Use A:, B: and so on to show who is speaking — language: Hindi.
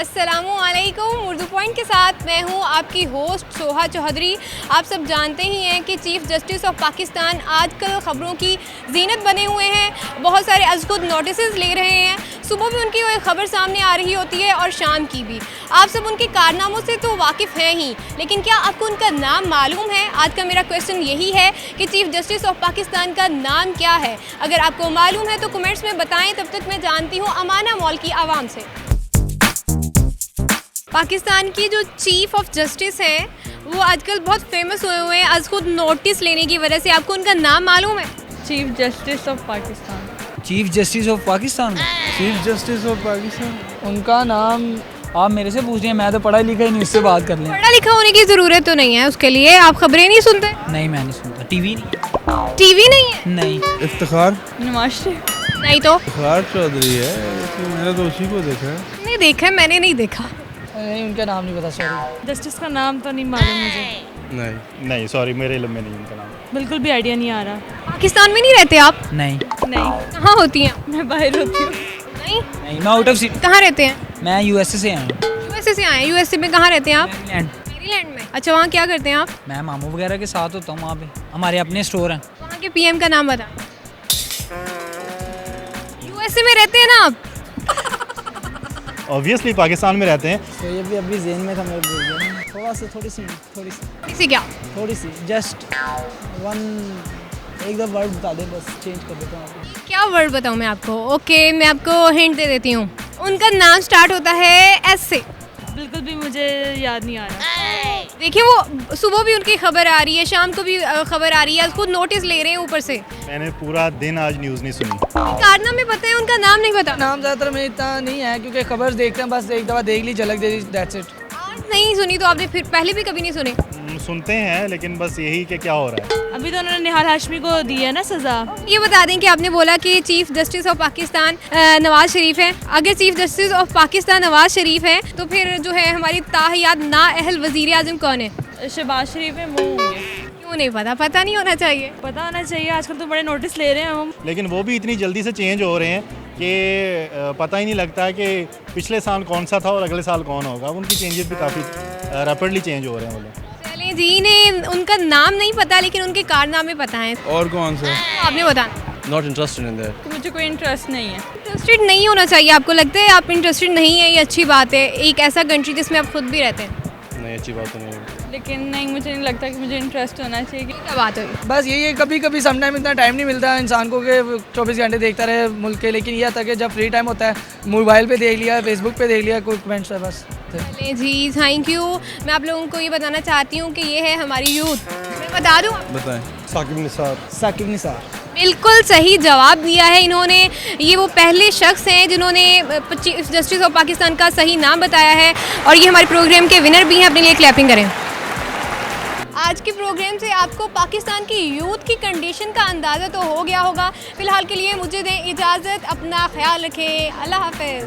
A: अस्सलामुअलैकुम। उर्दू पॉइंट के साथ मैं हूं आपकी होस्ट सोहा चौधरी। आप सब जानते ही हैं कि चीफ़ जस्टिस ऑफ पाकिस्तान आजकल ख़बरों की जीनत बने हुए हैं, बहुत सारे अज़खुद नोटिसेस ले रहे हैं। सुबह भी उनकी कोई ख़बर सामने आ रही होती है और शाम की भी। आप सब उनके कारनामों से तो वाकिफ़ हैं ही, लेकिन क्या आपको उनका नाम मालूम है? आज का मेरा क्वेश्चन यही है कि चीफ़ जस्टिस ऑफ पाकिस्तान का नाम क्या है। अगर आपको मालूम है तो कमेंट्स में बताएं। तब तक मैं जानती हूँ अमाना मॉल की आवाम से। पाकिस्तान की जो चीफ़ ऑफ जस्टिस हैं वो आजकल बहुत फेमस हुए हैं अज़खुद नोटिस लेने की वजह से। आपको उनका नाम मालूम है?
B: Chief justice of Pakistan.
C: Chief justice of Pakistan.
D: Chief justice of Pakistan,
C: उनका नाम आप मेरे से पूछ रही हैं, मैं तो पढ़ा लिखा ही नहीं, उससे बात कर लें।
A: पढ़ा लिखा होने की ज़रूरत तो नहीं है उसके लिए। आप खबरें नहीं सुनते?
C: नहीं, मैं नहीं सुनता। टीवी नहीं।
A: टीवी नहीं है?
C: नहीं।
D: इफ्तिखार
B: नवाज शरीफ।
A: नहीं तो
D: इफ्तिखार चौधरी है, तो मैंने तो उसी को देखा है।
A: नहीं देखा है, मैंने नहीं देखा।
C: नहीं, उनका नाम नहीं पता, सॉरी।
B: जस्टिस का नाम तो नहीं मालूम मुझे,
D: नहीं
E: सॉरी, मेरे इल्म में नहीं उनका नाम।
B: बिल्कुल भी आइडिया नहीं आ रहा।
A: पाकिस्तान में नहीं रहते आप?
C: नहीं।
B: नहीं,
A: कहाँ होती हैं?
B: मैं बाहर होती हूँ।
A: नहीं।
C: नहीं, मैं आउट ऑफ सिटी।
A: कहाँ रहते हैं?
C: मैं यूएसए से आया हूँ।
A: यूएसए से आए हैं। यूएसए में कहाँ रहते हैं आप?
C: मैरीलैंड।
A: मैरीलैंड में। अच्छा, वहाँ क्या करते हैं आप?
C: मैं मामू वगैरह के साथ होता हूँ वहाँ पे। हमारे अपने स्टोर हैं।
A: वहाँ के पीएम का नाम बताएं। यूएसए में रहते हैं ना आप?
E: ऑब्वियसली पाकिस्तान में रहते हैं।
C: तो ये भी अभी जेन में था मेरे, बोल दिया थोड़ी सी
A: इसी क्या?
C: जस्ट वन एक दो वर्ड बता दे, बस चेंज कर देता हूँ आपको।
A: क्या वर्ड बताऊँ मैं आपको? ओके, मैं आपको हिंट दे देती हूँ। उनका नाम स्टार्ट होता है एस से।
B: बिल्कुल भी मुझे याद नहीं आ रहा।
A: देखिए, वो सुबह भी उनकी खबर आ रही है, शाम को भी खबर आ रही है, खुद नोटिस ले रहे हैं ऊपर से।
E: मैंने पूरा दिन आज न्यूज़ नहीं सुनी।
A: कारनामे पता है, उनका नाम नहीं पता।
C: नाम ज़्यादातर में इतना नहीं है क्योंकि खबर देखते हैं, बस एक दफ़ा देख ली, झलक दे दी, दैट्स इट।
A: आज नहीं सुनी तो आपने फिर पहले भी कभी नहीं सुने?
E: सुनते हैं, लेकिन बस यही कि क्या हो रहा है।
B: अभी तो उन्होंने निहाल हाशमी को दी है ना सजा।
A: ये बता दें कि आपने बोला कि chief justice of Pakistan Nawaz Sharif है। अगर chief justice of Pakistan Nawaz Sharif है तो फिर जो है हमारी ताहियात नाअहल वज़ीर आज़म कौन है?
B: शहबाज शरीफ में वो होंगे।
A: क्यों नहीं पता? पता नहीं होना चाहिए।
B: पता होना चाहिए, आजकल तो बड़े नोटिस ले रहे हैं हम।
E: लेकिन वो भी इतनी जल्दी से चेंज हो रहे हैं कि पता ही नहीं लगता कि पिछले साल कौन सा था और अगले साल कौन होगा। उनकी चेंजेस भी काफ़ी रैपिडली चेंज हो रहे हैं वो लोग।
A: चलें जी, ने उनका नाम नहीं पता लेकिन उनके कारनामे पता हैं।
D: और कौन सा?
A: आपने बताना।
D: Not interested in that.
B: मुझे कोई इंटरेस्ट नहीं है।
A: इंटरेस्टेड नहीं होना चाहिए। आपको लगता है आप इंटरेस्टेड नहीं है? ये अच्छी बात है। एक ऐसा कंट्री जिसमें आप खुद भी रहते हैं।
D: नहीं, अच्छी बात तो नहीं है।
B: लेकिन नहीं, मुझे नहीं लगता कि मुझे इंटरेस्ट होना चाहिए।
A: क्या बात है?
C: बस यही है, कभी कभी समटाइम इतना टाइम नहीं मिलता इंसान को कि 24 घंटे देखता रहे मुल्क के, लेकिन यह था कि जब फ्री टाइम होता है मोबाइल पे देख लिया, फेसबुक पे देख लिया, कोई कमेंट्स है बस।
A: चलें जी, थैंक यू। मैं आप लोगों को ये बताना चाहती हूँ कि ये है हमारी यूथ। मैं बता दूँ?
D: बताएं। साकिब निसार।
A: बिल्कुल सही जवाब दिया है इन्होंने। ये वो पहले शख्स हैं जिन्होंने चीफ जस्टिस ऑफ पाकिस्तान का सही नाम बताया है और ये हमारे प्रोग्राम के विनर भी हैं। अपने लिए क्लैपिंग करें। आज के प्रोग्राम से आपको पाकिस्तान की यूथ की कंडीशन का अंदाज़ा तो हो गया होगा। फ़िलहाल के लिए मुझे दें इजाज़त। अपना ख्याल रखें। अल्लाह हाफ़िज़।